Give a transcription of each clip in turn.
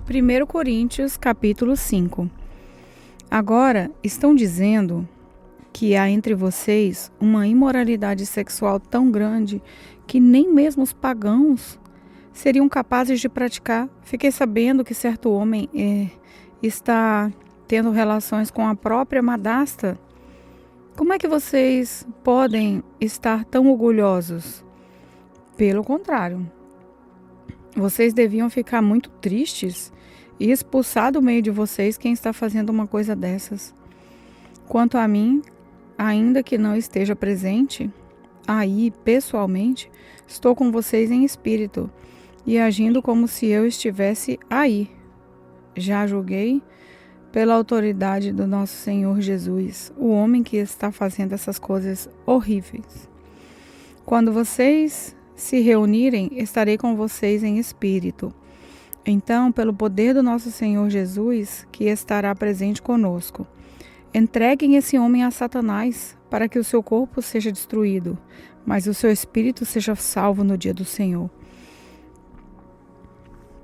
1 Coríntios, capítulo 5. Agora, estão dizendo que há entre vocês uma imoralidade sexual tão grande que nem mesmo os pagãos seriam capazes de praticar. Fiquei sabendo que certo homem está tendo relações com a própria madrasta. Como é que vocês podem estar tão orgulhosos? Pelo contrário, vocês deviam ficar muito tristes e expulsar do meio de vocês quem está fazendo uma coisa dessas. Quanto a mim, ainda que não esteja presente aí pessoalmente, estou com vocês em espírito e agindo como se eu estivesse aí. Já julguei pela autoridade do nosso Senhor Jesus, o homem que está fazendo essas coisas horríveis. Quando vocês se reunirem, estarei com vocês em espírito. Então, pelo poder do nosso Senhor Jesus, que estará presente conosco, entreguem esse homem a Satanás, para que o seu corpo seja destruído, mas o seu espírito seja salvo no dia do Senhor.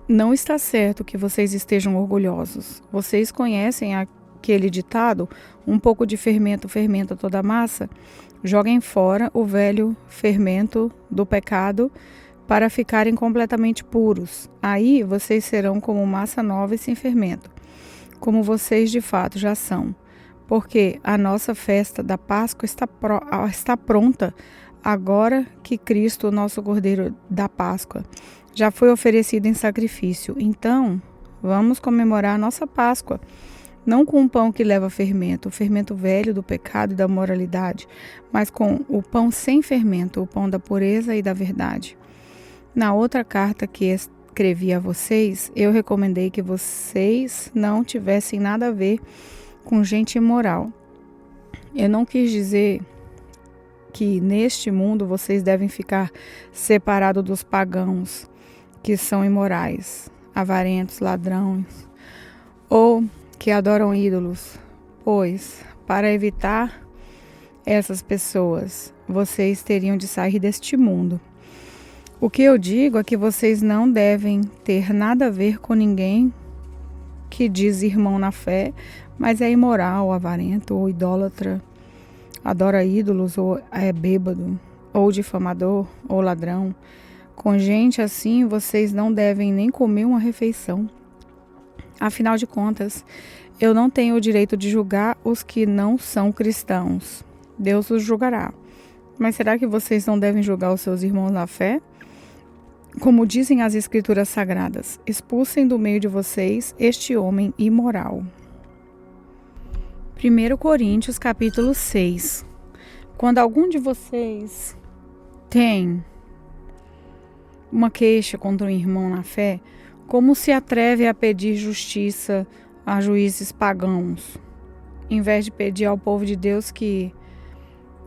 Não está certo que vocês estejam orgulhosos. Vocês conhecem aquele ditado: um pouco de fermento fermenta toda a massa? Joguem fora o velho fermento do pecado para ficarem completamente puros. Aí vocês serão como massa nova e sem fermento, como vocês de fato já são. Porque a nossa festa da Páscoa está pronta, agora que Cristo, o nosso Cordeiro da Páscoa, já foi oferecido em sacrifício. Então, vamos comemorar a nossa Páscoa, não com o pão que leva fermento, o fermento velho do pecado e da moralidade, mas com o pão sem fermento, o pão da pureza e da verdade. Na outra carta que escrevi a vocês, eu recomendei que vocês não tivessem nada a ver com gente imoral. Eu não quis dizer que neste mundo vocês devem ficar separados dos pagãos, que são imorais, avarentos, ladrões, ou que adoram ídolos, pois, para evitar essas pessoas, vocês teriam de sair deste mundo. O que eu digo é que vocês não devem ter nada a ver com ninguém que diz irmão na fé, mas é imoral, avarento ou idólatra, adora ídolos ou é bêbado, ou difamador ou ladrão. Com gente assim, vocês não devem nem comer uma refeição. Afinal de contas, eu não tenho o direito de julgar os que não são cristãos. Deus os julgará. Mas será que vocês não devem julgar os seus irmãos na fé? Como dizem as Escrituras Sagradas, expulsem do meio de vocês este homem imoral. 1 Coríntios, capítulo 6. Quando algum de vocês tem uma queixa contra um irmão na fé, como se atreve a pedir justiça a juízes pagãos, em vez de pedir ao povo de Deus que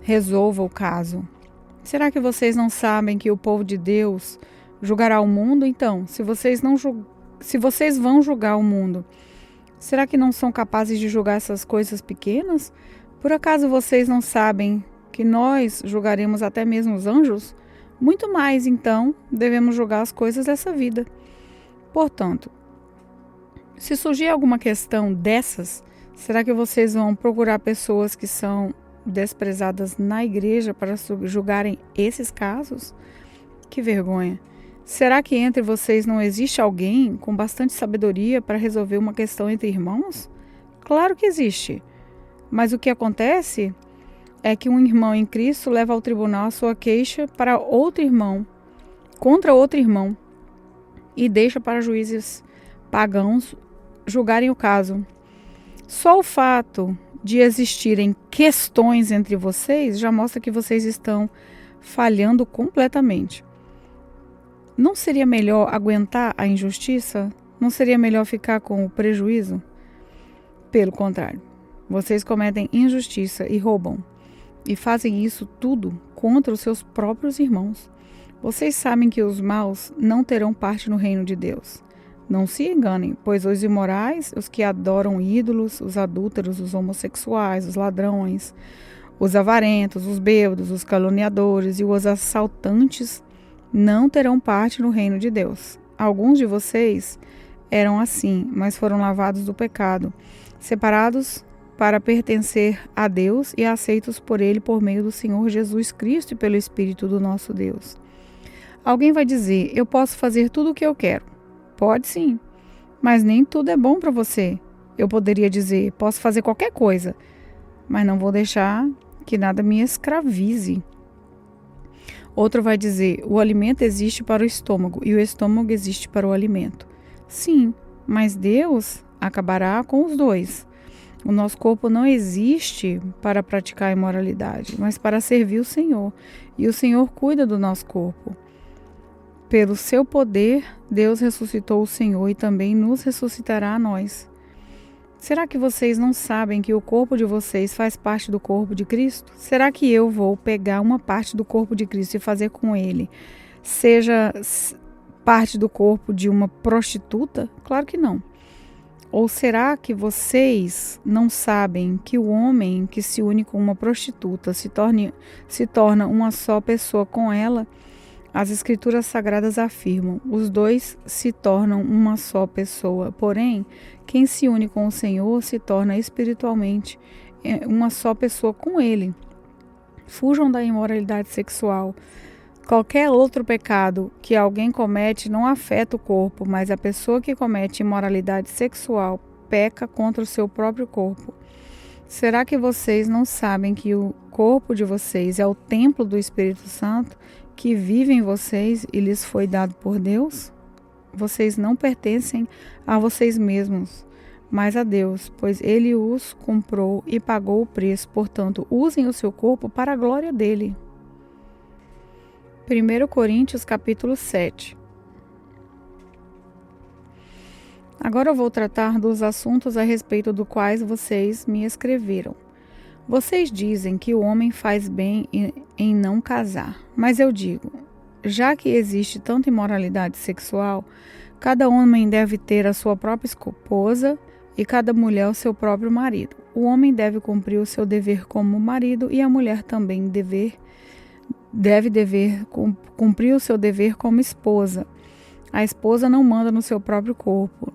resolva o caso? Será que vocês não sabem que o povo de Deus julgará o mundo? Então, se vocês vão julgar o mundo, será que não são capazes de julgar essas coisas pequenas? Por acaso vocês não sabem que nós julgaremos até mesmo os anjos? Muito mais, então, devemos julgar as coisas dessa vida. Portanto, se surgir alguma questão dessas, será que vocês vão procurar pessoas que são desprezadas na igreja para julgarem esses casos? Que vergonha! Será que entre vocês não existe alguém com bastante sabedoria para resolver uma questão entre irmãos? Claro que existe. Mas o que acontece é que um irmão em Cristo leva ao tribunal a sua queixa para outro irmão, contra outro irmão, e deixa para juízes pagãos julgarem o caso. Só o fato de existirem questões entre vocês já mostra que vocês estão falhando completamente. Não seria melhor aguentar a injustiça? Não seria melhor ficar com o prejuízo? Pelo contrário, vocês cometem injustiça e roubam. E fazem isso tudo contra os seus próprios irmãos. Vocês sabem que os maus não terão parte no reino de Deus. Não se enganem, pois os imorais, os que adoram ídolos, os adúlteros, os homossexuais, os ladrões, os avarentos, os bêbados, os caluniadores e os assaltantes não terão parte no reino de Deus. Alguns de vocês eram assim, mas foram lavados do pecado, separados para pertencer a Deus e aceitos por Ele por meio do Senhor Jesus Cristo e pelo Espírito do nosso Deus. Alguém vai dizer: eu posso fazer tudo o que eu quero. Pode sim, mas nem tudo é bom para você. Eu poderia dizer: posso fazer qualquer coisa, mas não vou deixar que nada me escravize. Outro vai dizer: o alimento existe para o estômago e o estômago existe para o alimento. Sim, mas Deus acabará com os dois. O nosso corpo não existe para praticar a imoralidade, mas para servir o Senhor. E o Senhor cuida do nosso corpo. Pelo seu poder, Deus ressuscitou o Senhor e também nos ressuscitará a nós. Será que vocês não sabem que o corpo de vocês faz parte do corpo de Cristo? Será que eu vou pegar uma parte do corpo de Cristo e fazer com ele seja parte do corpo de uma prostituta? Claro que não. Ou será que vocês não sabem que o homem que se une com uma prostituta se torna uma só pessoa com ela? As Escrituras Sagradas afirmam: os dois se tornam uma só pessoa. Porém, quem se une com o Senhor se torna espiritualmente uma só pessoa com Ele. Fujam da imoralidade sexual. Qualquer outro pecado que alguém comete não afeta o corpo, mas a pessoa que comete imoralidade sexual peca contra o seu próprio corpo. Será que vocês não sabem que o corpo de vocês é o templo do Espírito Santo, que vive em vocês e lhes foi dado por Deus? Vocês não pertencem a vocês mesmos, mas a Deus, pois Ele os comprou e pagou o preço. Portanto, usem o seu corpo para a glória dele. 1 Coríntios capítulo 7. Agora eu vou tratar dos assuntos a respeito dos quais vocês me escreveram. Vocês dizem que o homem faz bem em não casar, mas eu digo, já que existe tanta imoralidade sexual, cada homem deve ter a sua própria esposa e cada mulher o seu próprio marido. O homem deve cumprir o seu dever como marido e a mulher também deve cumprir o seu dever como esposa. A esposa não manda no seu próprio corpo,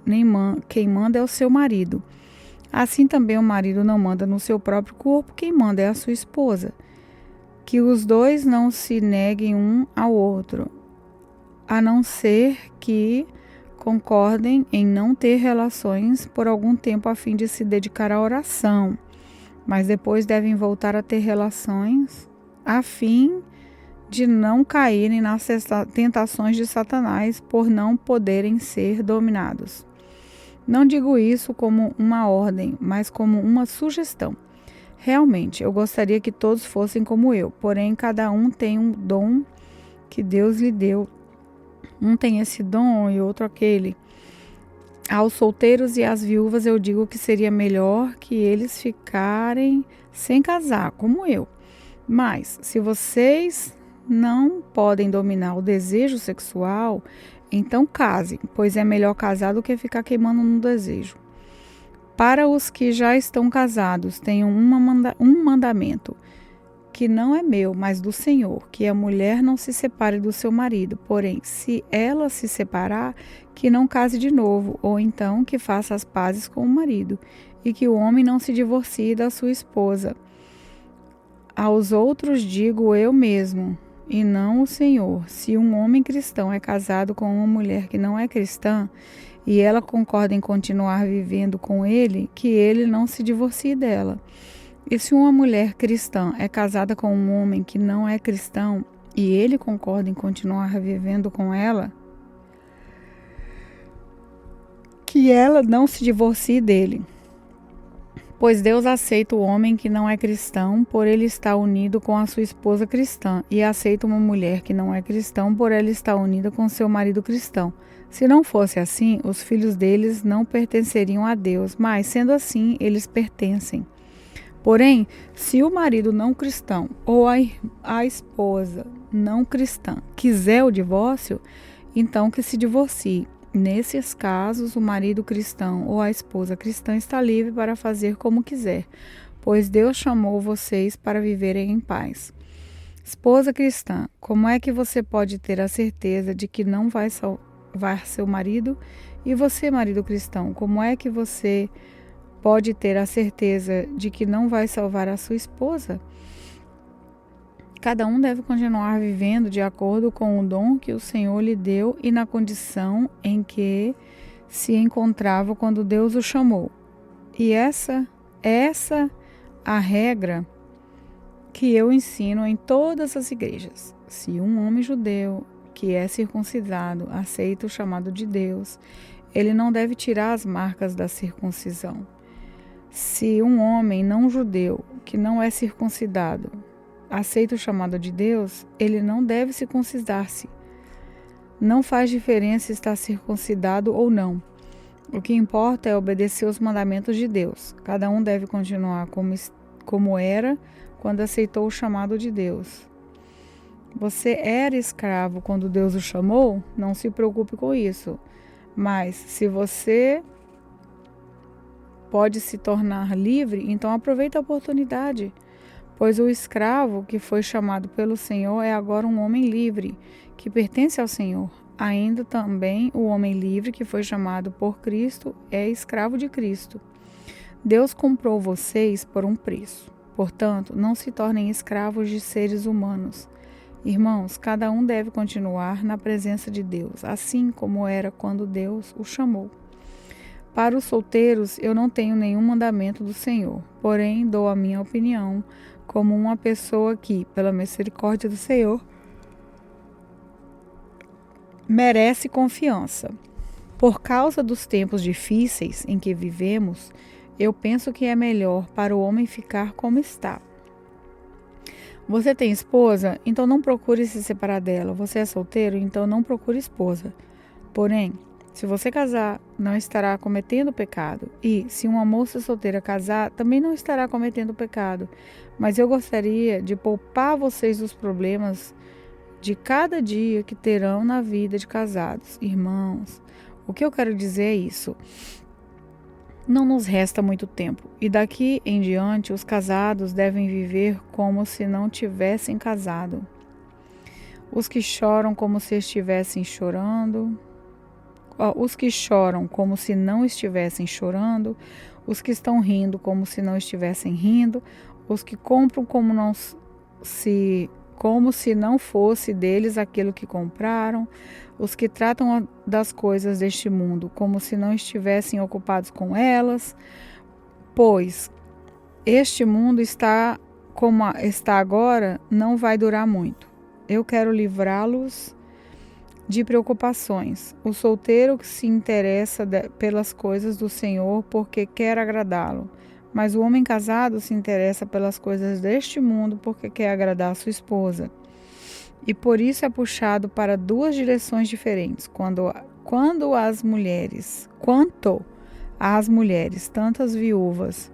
quem manda é o seu marido. Assim também o marido não manda no seu próprio corpo, quem manda é a sua esposa. Que os dois não se neguem um ao outro, a não ser que concordem em não ter relações por algum tempo a fim de se dedicar à oração, mas depois devem voltar a ter relações a fim de não caírem nas tentações de Satanás por não poderem ser dominados. Não digo isso como uma ordem, mas como uma sugestão. Realmente, eu gostaria que todos fossem como eu, porém cada um tem um dom que Deus lhe deu. Um tem esse dom e outro aquele. Aos solteiros e às viúvas eu digo que seria melhor que eles ficarem sem casar, como eu. Mas, se vocês não podem dominar o desejo sexual, então casem, pois é melhor casar do que ficar queimando no desejo. Para os que já estão casados, tenho um mandamento, que não é meu, mas do Senhor, que a mulher não se separe do seu marido. Porém, se ela se separar, que não case de novo, ou então que faça as pazes com o marido, e que o homem não se divorcie da sua esposa. Aos outros digo eu mesmo, e não o Senhor: se um homem cristão é casado com uma mulher que não é cristã, e ela concorda em continuar vivendo com ele, que ele não se divorcie dela. E se uma mulher cristã é casada com um homem que não é cristão, e ele concorda em continuar vivendo com ela, que ela não se divorcie dele. Pois Deus aceita o homem que não é cristão por ele estar unido com a sua esposa cristã, e aceita uma mulher que não é cristã por ela estar unida com seu marido cristão. Se não fosse assim, os filhos deles não pertenceriam a Deus, mas, sendo assim, eles pertencem. Porém, se o marido não cristão ou a esposa não cristã quiser o divórcio, então que se divorcie. Nesses casos, o marido cristão ou a esposa cristã está livre para fazer como quiser, pois Deus chamou vocês para viverem em paz. Esposa cristã, como é que você pode ter a certeza de que não vai salvar seu marido E você, marido cristão, como é que você pode ter a certeza de que não vai salvar a sua esposa? Cada um deve continuar vivendo de acordo com o dom que o Senhor lhe deu e na condição em que se encontrava quando Deus o chamou. E essa a regra que eu ensino em todas as igrejas. Se um homem judeu que é circuncidado aceita o chamado de Deus, ele não deve tirar as marcas da circuncisão. Se um homem não judeu que não é circuncidado aceita o chamado de Deus, ele não deve circuncidar-se. Não faz diferença estar circuncidado ou não. O que importa é obedecer os mandamentos de Deus. Cada um deve continuar como era quando aceitou o chamado de Deus. Você era escravo quando Deus o chamou? Não se preocupe com isso. Mas se você pode se tornar livre, então aproveite a oportunidade. Pois o escravo que foi chamado pelo Senhor é agora um homem livre, que pertence ao Senhor. Ainda também o homem livre que foi chamado por Cristo é escravo de Cristo. Deus comprou vocês por um preço. Portanto, não se tornem escravos de seres humanos. Irmãos, cada um deve continuar na presença de Deus, assim como era quando Deus o chamou. Para os solteiros, eu não tenho nenhum mandamento do Senhor, porém dou a minha opinião como uma pessoa que, pela misericórdia do Senhor, merece confiança. Por causa dos tempos difíceis em que vivemos, eu penso que é melhor para o homem ficar como está. Você tem esposa? Então não procure se separar dela. Você é solteiro? Então não procure esposa. Porém, se você casar, não estará cometendo pecado. E se uma moça solteira casar, também não estará cometendo pecado. Mas eu gostaria de poupar vocês dos problemas de cada dia que terão na vida de casados. Irmãos, o que eu quero dizer é isso. Não nos resta muito tempo. E daqui em diante, os casados devem viver como se não tivessem casado. Os que choram como se estivessem chorando. Os que choram como se não estivessem chorando, os que estão rindo como se não estivessem rindo, os que compram como se não fosse deles aquilo que compraram, os que tratam das coisas deste mundo como se não estivessem ocupados com elas, pois este mundo está como está agora, não vai durar muito. Eu quero livrá-los de preocupações. O solteiro que se interessa pelas coisas do Senhor porque quer agradá-lo, mas o homem casado se interessa pelas coisas deste mundo porque quer agradar a sua esposa. E por isso é puxado para duas direções diferentes. Quanto às mulheres, tanto as viúvas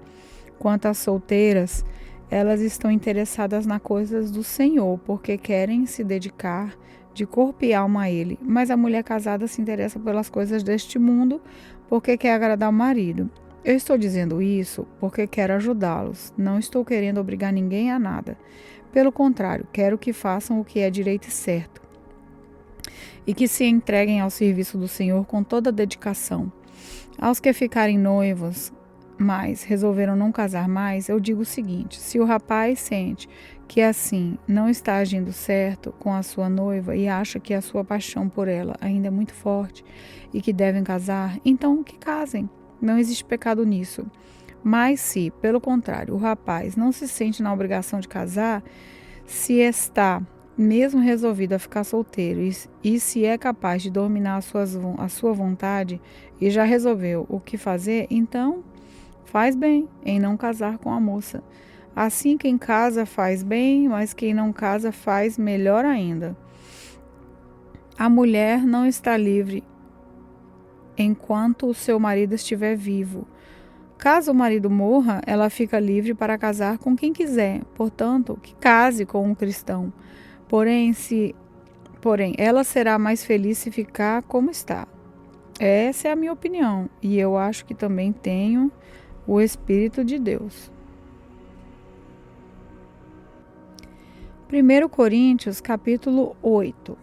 quanto as solteiras, elas estão interessadas nas coisas do Senhor porque querem se dedicar de corpo e alma a Ele, mas a mulher casada se interessa pelas coisas deste mundo porque quer agradar o marido. Eu estou dizendo isso porque quero ajudá-los, não estou querendo obrigar ninguém a nada. Pelo contrário, quero que façam o que é direito e certo e que se entreguem ao serviço do Senhor com toda a dedicação. Aos que ficarem noivos, mas resolveram não casar mais, eu digo o seguinte: se o rapaz sente que assim não está agindo certo com a sua noiva e acha que a sua paixão por ela ainda é muito forte e que devem casar, então que casem. Não existe pecado nisso. Mas se, pelo contrário, o rapaz não se sente na obrigação de casar, se está mesmo resolvido a ficar solteiro e se é capaz de dominar a sua vontade e já resolveu o que fazer, então faz bem em não casar com a moça. Assim, quem casa faz bem, mas quem não casa faz melhor ainda. A mulher não está livre enquanto o seu marido estiver vivo. Caso o marido morra, ela fica livre para casar com quem quiser. Portanto, que case com um cristão. Porém, ela será mais feliz se ficar como está. Essa é a minha opinião. E eu acho que também tenho o Espírito de Deus. 1 Coríntios, capítulo 8.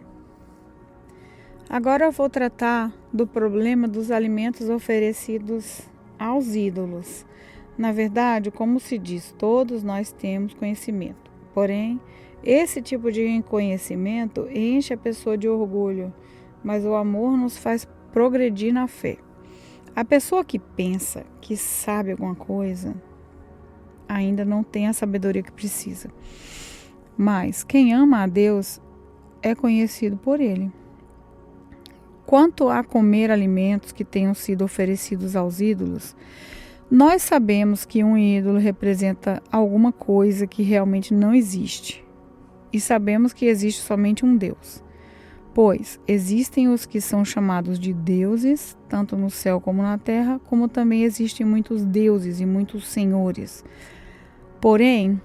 Agora eu vou tratar do problema dos alimentos oferecidos aos ídolos. Na verdade, como se diz, todos nós temos conhecimento. Porém, esse tipo de conhecimento enche a pessoa de orgulho, mas o amor nos faz progredir na fé. A pessoa que pensa que sabe alguma coisa ainda não tem a sabedoria que precisa. Mas quem ama a Deus é conhecido por Ele. Quanto a comer alimentos que tenham sido oferecidos aos ídolos, nós sabemos que um ídolo representa alguma coisa que realmente não existe. E sabemos que existe somente um Deus. Pois existem os que são chamados de deuses, tanto no céu como na terra, como também existem muitos deuses e muitos senhores. Porém,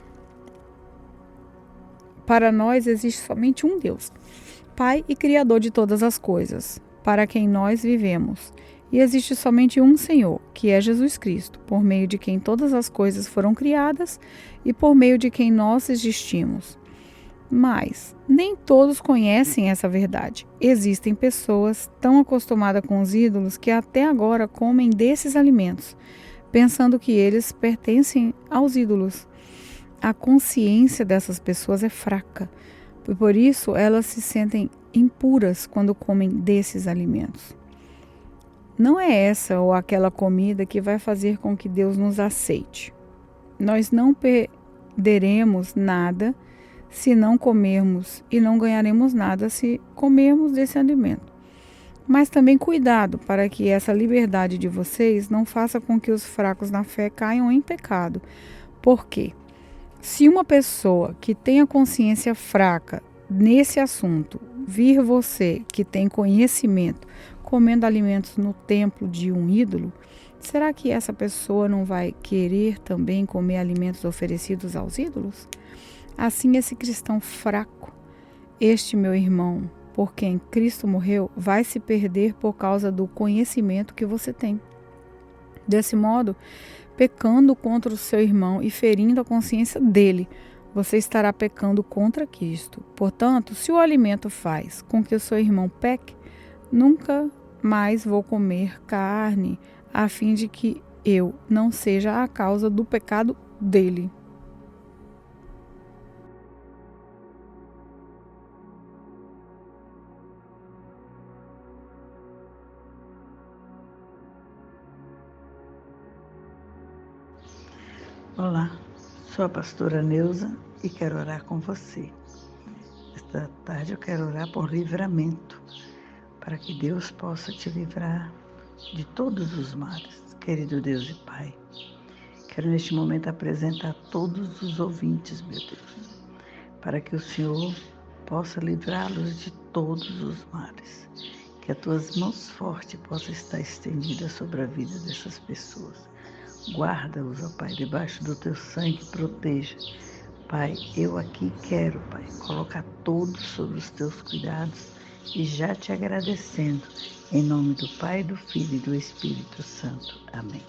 para nós existe somente um Deus, Pai e Criador de todas as coisas, para quem nós vivemos. E existe somente um Senhor, que é Jesus Cristo, por meio de quem todas as coisas foram criadas e por meio de quem nós existimos. Mas nem todos conhecem essa verdade. Existem pessoas tão acostumadas com os ídolos que até agora comem desses alimentos, pensando que eles pertencem aos ídolos. A consciência dessas pessoas é fraca, e por isso elas se sentem impuras quando comem desses alimentos. Não é essa ou aquela comida que vai fazer com que Deus nos aceite. Nós não perderemos nada se não comermos e não ganharemos nada se comermos desse alimento. Mas também cuidado para que essa liberdade de vocês não faça com que os fracos na fé caiam em pecado. Por quê? Se uma pessoa que tem a consciência fraca nesse assunto vir você que tem conhecimento comendo alimentos no templo de um ídolo, será que essa pessoa não vai querer também comer alimentos oferecidos aos ídolos? Assim, esse cristão fraco, este meu irmão, por quem Cristo morreu, vai se perder por causa do conhecimento que você tem. Desse modo, pecando contra o seu irmão e ferindo a consciência dele, você estará pecando contra Cristo. Portanto, se o alimento faz com que o seu irmão peque, nunca mais vou comer carne, a fim de que eu não seja a causa do pecado dele. Olá, sou a pastora Neuza e quero orar com você. Esta tarde eu quero orar por livramento, para que Deus possa te livrar de todos os males. Querido Deus e Pai, quero neste momento apresentar todos os ouvintes, meu Deus, para que o Senhor possa livrá-los de todos os males. Que as tuas mãos fortes possam estar estendidas sobre a vida dessas pessoas. Guarda-os, ó Pai, debaixo do teu sangue, proteja. Pai, eu aqui quero, Pai, colocar todos sobre os teus cuidados e já te agradecendo, em nome do Pai, do Filho e do Espírito Santo. Amém.